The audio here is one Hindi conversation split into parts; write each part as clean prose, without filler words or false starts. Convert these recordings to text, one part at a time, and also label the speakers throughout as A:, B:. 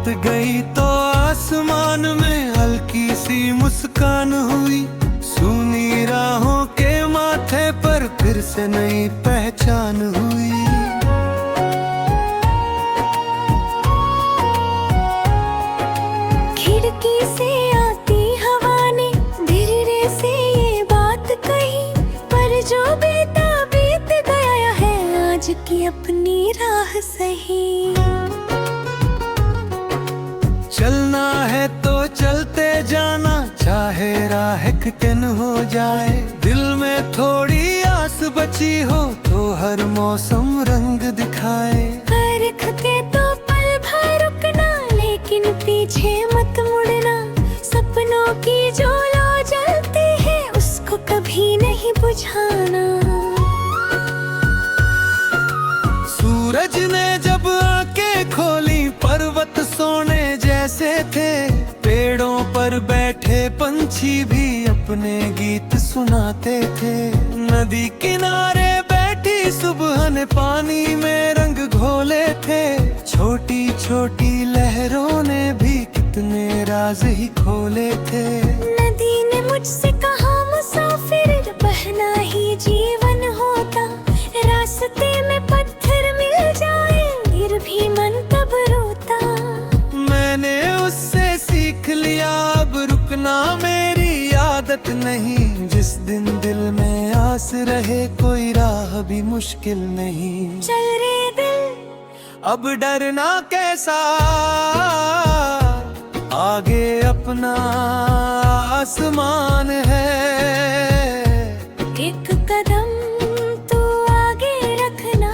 A: रात गई तो आसमान में हल्की सी मुस्कान हुई। सूनी राहों के माथे पर फिर से नई पहचान हुई।
B: खिड़की से आती हवा ने धीरे से ये बात कही, पर जो बीता बीत गया है आज की अपनी राह सही।
A: चलना है तो चलते जाना, चाहे राह कठिन हो जाए। दिल में थोड़ी आस बची हो तो हर मौसम रंग दिखाए।
B: परख के तो पल भर रुकना, लेकिन पीछे मत मुड़ना। सपनों की जो लौ जलती है उसको कभी नहीं बुझाना।
A: सूरज ने जब आंखें खोली पर्वत सोने जैसे थे। पेड़ों पर बैठे पंछी भी अपने गीत सुनाते थे। नदी किनारे बैठी सुबह ने पानी में रंग घोले थे। छोटी छोटी लहरों ने भी कितने राज ही खोले थे।
B: नदी ने मुझसे कहा मुसाफिर बहना ही जीवन होता। रास्ते में पत्थर मिल जाए फिर भी मन तब रोता।
A: मैंने उससे सीख लिया अब रुकना मेरी आदत नहीं। जिस दिन दिल में आस रहे कोई राह भी मुश्किल नहीं।
B: चल रे दिल
A: अब डरना कैसा, आगे अपना आसमान है।
B: एक कदम तू आगे रखना,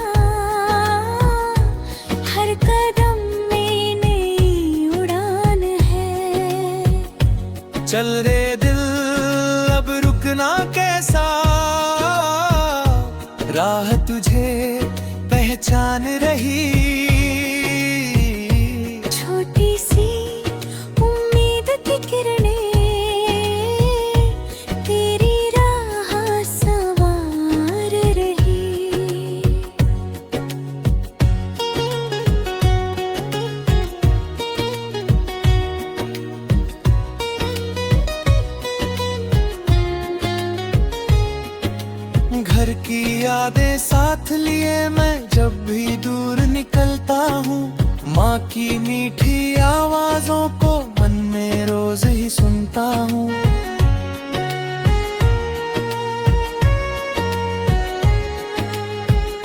B: हर कदम में नई उड़ान है।
A: चल रे दिल अब रुकना कैसा, राह तुझे पहचान रही।
B: छोटी सी उम्मीद की किरणें तेरी राह संवार रही।
A: घर की यादें साथ लिए मैं जब भी दूर निकलता हूँ। माँ की मीठी आवाजों को मन में रोज ही सुनता हूँ।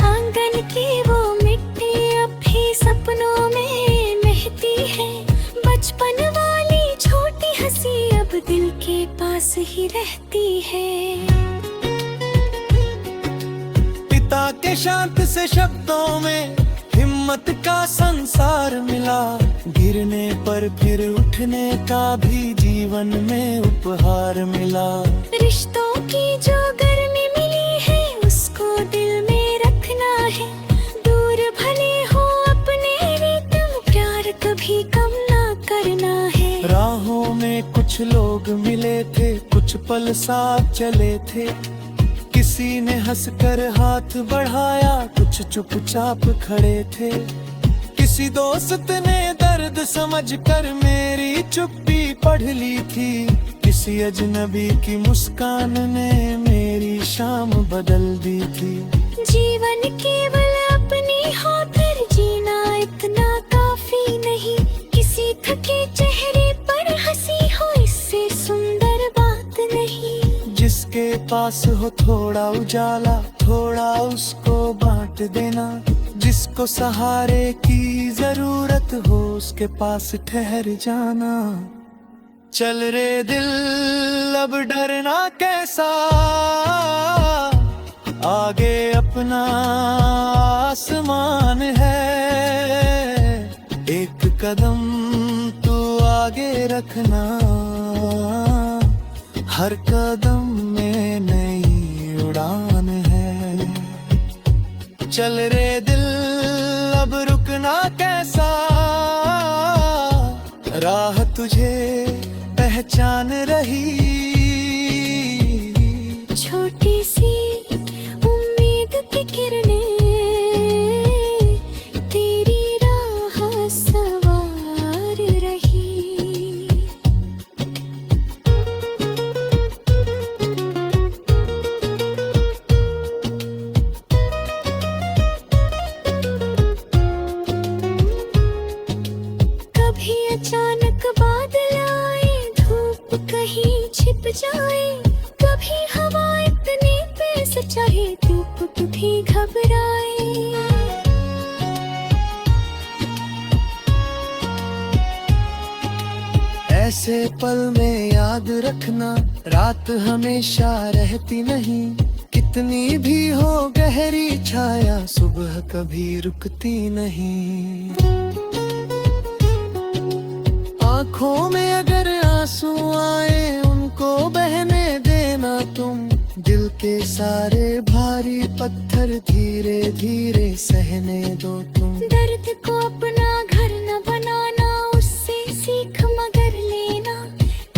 B: आंगन की वो मिट्टी अब भी सपनों में महती है। बचपन वाली छोटी हंसी अब दिल के पास ही रहती है।
A: पिता के शांत से शब्दों में हिम्मत का संसार मिला। गिरने पर फिर उठने का भी जीवन में उपहार मिला।
B: रिश्तों की जो गर्मी मिली है उसको दिल में रखना है। दूर भले हो अपने रितम, प्यार कभी कम ना करना है।
A: राहों में कुछ लोग मिले थे, कुछ पल साथ चले थे। किसी ने हंसकर हाथ बढ़ाया, कुछ चुपचाप खड़े थे। किसी दोस्त ने दर्द समझकर मेरी चुप्पी पढ़ ली थी। किसी अजनबी की मुस्कान ने मेरी शाम बदल दी थी।
B: जीवन केवल अपनी हो फिर जीना इतना काफी नहीं। किसी थके चेहरे पर हंसी हो इससे सुंदर बात नहीं।
A: जिसके पास हो थोड़ा उजाला, थोड़ा उसको बांट देना। जिसको सहारे की जरूरत हो उसके पास ठहर जाना। चल रे दिल अब डरना कैसा, आगे अपना आसमान है। एक कदम तू आगे रखना, हर कदम में नई उड़ान है। चल रे दिल अब रुकना कैसा, राह तुझे पहचान रही।
B: छोटी सी उम्मीद की किरणें तेरी राह सवार छिप जाए, कभी हवा इतनी तेज चाहे धूप भी घबराए।
A: ऐसे पल में याद रखना, रात हमेशा रहती नहीं, कितनी भी हो गहरी छाया सुबह कभी रुकती नहीं। आँखों में अगर आंसू आए उनको बहने देना तुम, दिल के सारे भारी पत्थर धीरे धीरे सहने दो तुम।
B: दर्द को अपना घर न बनाना, उससे सीख मगर लेना,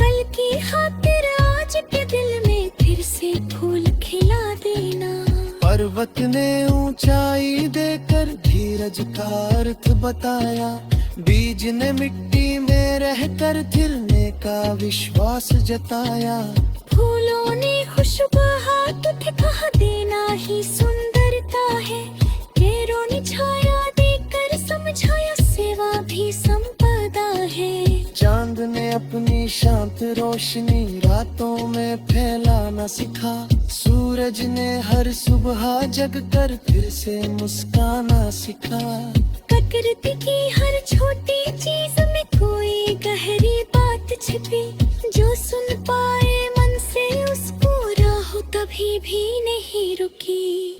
B: कल की खातिर आज के दिल में फिर से फूल खिला देना।
A: पर्वत ने ऊंचाई देकर धीरज का अर्थ बताया, बीज ने मिट्टी में रहकर खिलने का विश्वास जताया।
B: फूलों ने खुशबू हाथ कहा देना ही सुंदरता है, पेड़ों ने छाया देकर समझाया सेवा भी संपदा है।
A: चांद ने अपनी शांत रोशनी रातों में फैलाना सिखा, सूरज ने हर सुबह जग कर फिर से मुस्काना सिखा।
B: प्रकृति की हर छोटी चीज में कोई गहरी बात छिपी, जो सुन पाए मन से उसको राह कभी भी नहीं रुकी।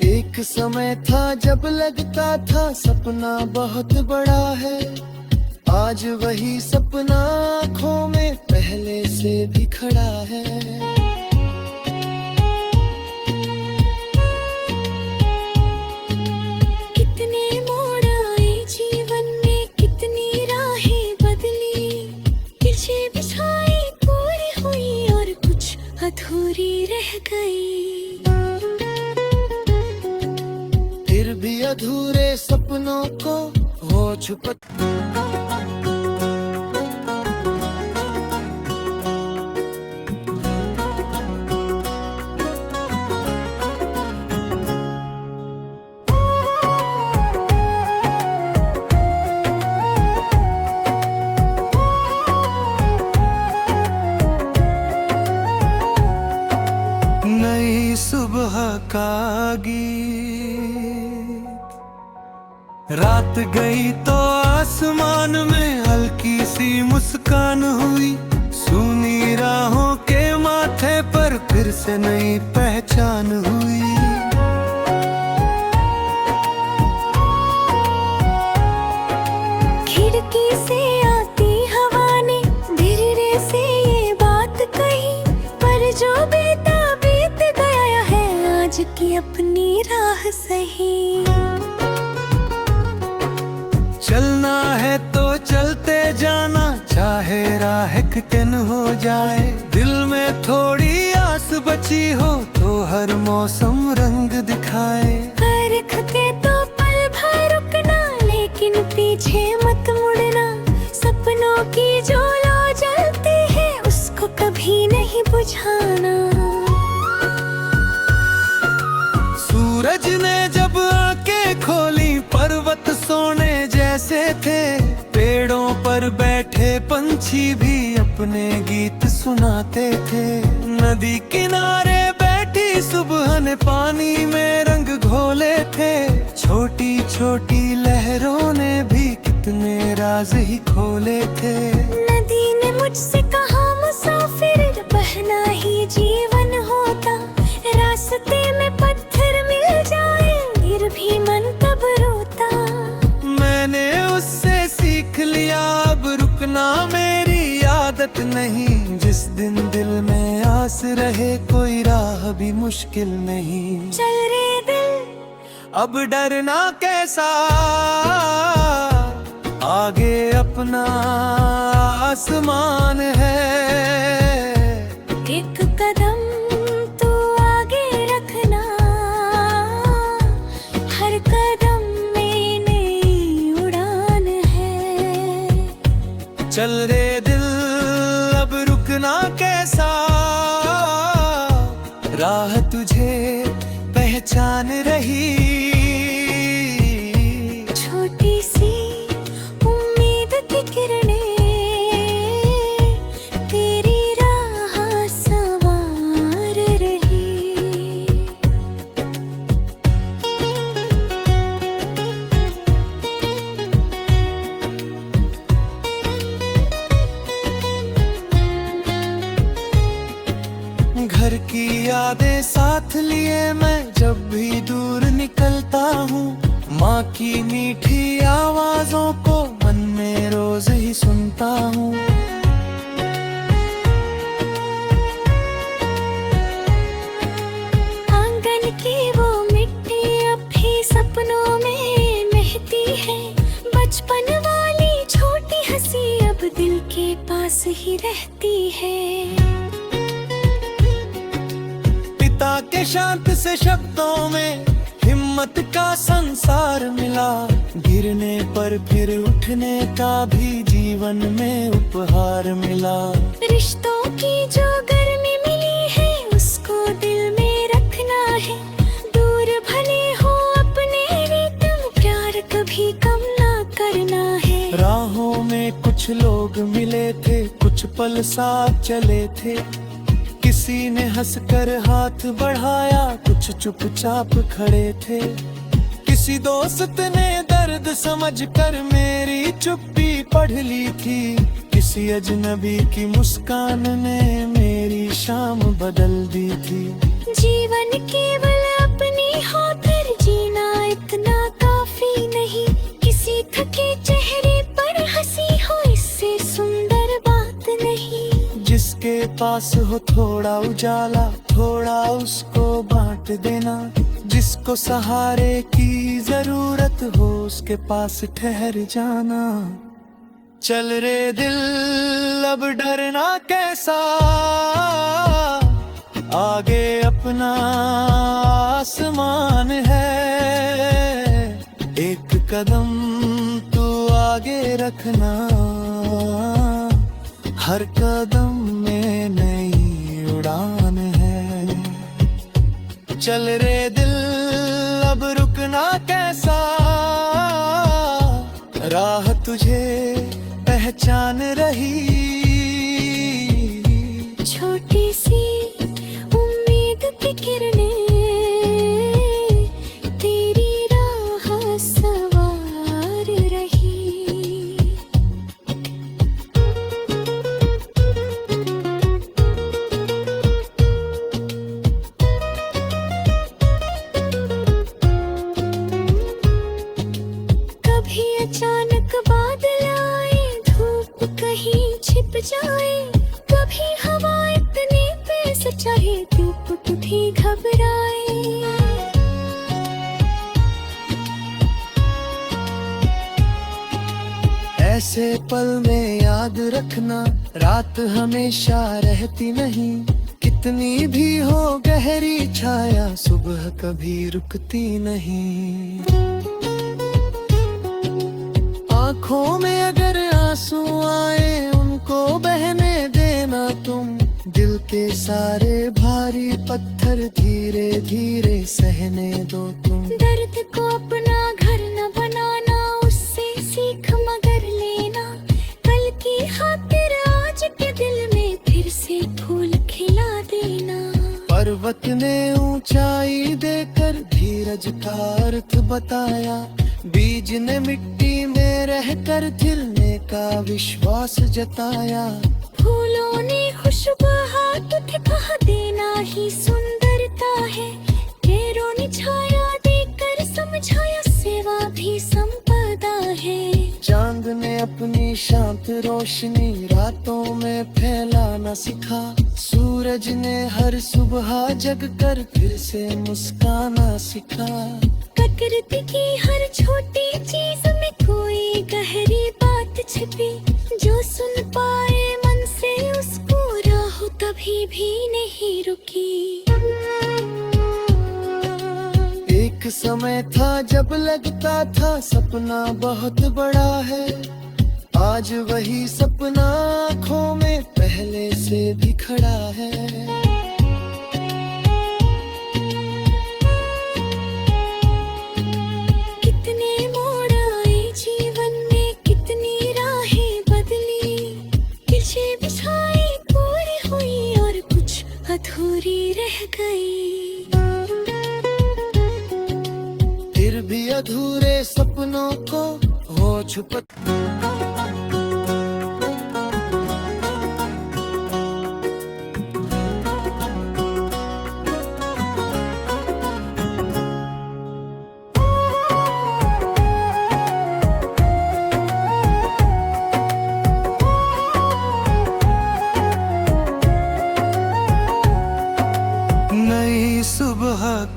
A: एक समय था जब लगता था सपना बहुत बड़ा है, आज वही सपना आँखों में पहले से भी खड़ा है।
B: अधूरी रह गई,
A: फिर भी अधूरे सपनों को हो छुपा। सुबह का गीत, रात गई तो आसमान में हल्की सी मुस्कान हुई, सूनी राहों के माथे पर फिर से नई पहचान हुई।
B: खिड़की से आती हवा ने धीरे से ये बात कही, पर जो बेटा की अपनी राह सही।
A: चलना है तो चलते जाना, चाहे राह कठिन हो जाए, दिल में थोड़ी आस बची हो तो हर मौसम रंग दिखाए।
B: परखते तो पल भर रुकना, लेकिन पीछे मत मुड़ना, सपनों की जो लौ जलती है उसको कभी नहीं बुझाना।
A: सूरज ने जब आंखें खोली पर्वत सोने जैसे थे, पेड़ों पर बैठे पंछी भी अपने गीत सुनाते थे। नदी किनारे बैठी सुबह ने पानी में रंग घोले थे, छोटी छोटी लहरों ने भी कितने राज ही खोले थे।
B: नदी ने मुझसे कहा मुसाफिर बहना ही जीवन होता, रास्ते में पत्थर मिल जाए फिर भी मन तब रोता।
A: मैंने उससे सीख लिया अब रुकना मेरी आदत नहीं, जिस दिन दिल में आस रहे कोई राह भी मुश्किल नहीं।
B: चल रे दिल
A: अब डरना कैसा, आगे अपना आसमान है।
B: एक कदम तू आगे रखना, हर कदम में नई उड़ान है।
A: चल रे दिल अब रुकना कैसा, राह तुझे पहचान रही।
B: छोटी सी उम्मीद की किरणें
A: यादें साथ लिए मैं जब भी दूर निकलता हूँ। माँ की मीठी आवाजों को मन में रोज ही सुनता हूँ।
B: आंगन की वो मिट्टी अब भी सपनों में महती है। बचपन वाली छोटी हंसी अब दिल के पास ही रहती है।
A: पिता के शांत से शब्दों में हिम्मत का संसार मिला। गिरने पर फिर उठने का भी जीवन में उपहार मिला।
B: रिश्तों की जो गर्मी मिली है उसको दिल में रखना है। दूर भले हो अपने रितम प्यार कभी कम ना करना है।
A: राहों में कुछ लोग मिले थे, कुछ पल साथ चले थे। किसी ने हंसकर हाथ बढ़ाया, कुछ चुपचाप खड़े थे। किसी दोस्त ने दर्द समझकर मेरी चुप्पी पढ़ ली थी। किसी अजनबी की मुस्कान ने मेरी शाम बदल दी थी।
B: जीवन केवल अपनी खातिर जीना इतना काफी नहीं। किसी थके चेहरे पर हंसी हो इससे सुंदर बात नहीं।
A: जिसके पास हो थोड़ा उजाला, थोड़ा उसको बांट देना। जिसको सहारे की जरूरत हो उसके पास ठहर जाना। चल रे दिल अब डरना कैसा, आगे अपना आसमान है। एक कदम तू आगे रखना, हर कदम में नई उड़ान है। चल रे दिल अब रुकना कैसा, राह तुझे पहचान रही।
B: छोटी सी उम्मीद की किरणें तेरी राह सवार रही। कभी अचानक बादल आए, धूप कहीं छिप जाए। कभी हवा इतनी तेज चाहे धूप भी घबराए।
A: ऐसे पल में याद रखना, रात हमेशा रहती नहीं। कितनी भी हो गहरी छाया, सुबह कभी रुकती नहीं। आँखों में अगर आंसू आए उनको बहने देना तुम। दिल के सारे भारी पत्थर धीरे धीरे सहने दो तुम।
B: दर्द को अपना घर न बनाना, उससे सीख मगर लेना। कल की खातिर आज के दिल में फिर से फूल खिला देना।
A: पर्वत ने ऊंचाई देकर धीरज का अर्थ बताया। बीज ने मिट्टी में रहकर खिलने का विश्वास जताया।
B: फूलों ने खुशबू तुझे कहा देना ही सुंदरता है। पेड़ों ने छाया देकर समझाया सेवा भी संपदा है।
A: चांद ने अपनी शांत रोशनी रातों में फैलाना सिखा। सूरज ने हर सुबह जग कर फिर से मुस्काना सिखा।
B: प्रकृति की हर छोटी चीज में कोई गहरी बात छिपी। जो सुन पाए मन से उसको राह कभी भी नहीं रुकी।
A: एक समय था जब लगता था सपना बहुत बड़ा है। आज वही सपना आँखों में पहले से भी खड़ा है।
B: अधूरी रह गई।
A: फिर भी अधूरे सपनों को हो छुप।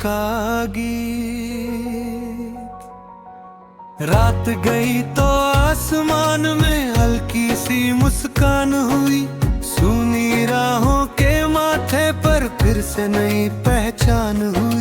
A: का गीत। रात गई तो आसमान में हल्की सी मुस्कान हुई, सूनी राहों के माथे पर फिर से नई पहचान हुई।